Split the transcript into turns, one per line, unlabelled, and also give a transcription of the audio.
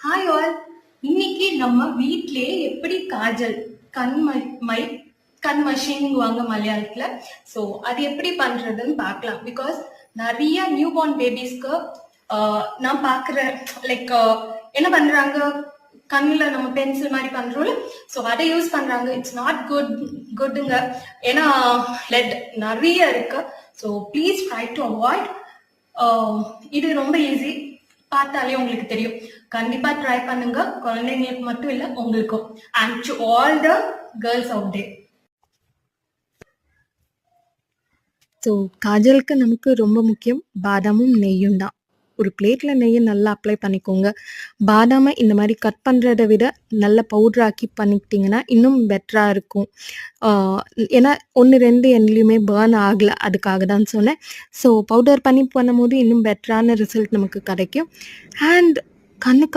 Hi all. இன்னைக்கு நம்ம வீட்லயே எப்படி காஜல் கண் மை கண் மஷின்ங்குவாங்க மலையாளத்துல. ஸோ அது எப்படி பண்றதுன்னு பார்க்கலாம். பிகாஸ் நிறைய நியூ பார்ன் பேபிஸ்க்கு நான் பார்க்குறேன். லைக் என்ன பண்றாங்க, கண்ணில் நம்ம பென்சில் மாதிரி பண்றோம்ல, ஸோ அதை யூஸ் பண்றாங்க. இட்ஸ் நாட் குட்டுங்க. ஏன்னா லெட் நிறைய இருக்கு. So please try to avoid. இது ரொம்ப ஈஸி, பார்த்தாலே உங்களுக்கு தெரியும். கண்டிப்பா ட்ரை பண்ணுங்க, குழந்தைங்களுக்கு மட்டும் இல்ல உங்களுக்கும். And to all the girls out there.
So காஜலுக்கு நமக்கு ரொம்ப முக்கியம் பாதாமும் நெய்யும் தான். ஒரு பிளேட்டில் நெய்யை நல்லா அப்ளை பண்ணிக்கோங்க. பாதாமை இந்த மாதிரி கட் பண்ணுறதை விட நல்ல பவுட்ராக்கி பண்ணிக்கிட்டிங்கன்னா இன்னும் பெட்டராக இருக்கும். ஏன்னா 1-2 எண்ணிலையுமே பேர்ன் ஆகலை, அதுக்காக தான் சொன்னேன். ஸோ பவுடர் பண்ணி பண்ணும்போது இன்னும் பெட்டரான ரிசல்ட் நமக்கு கிடைக்கும். அண்ட் கண்ணுக்கு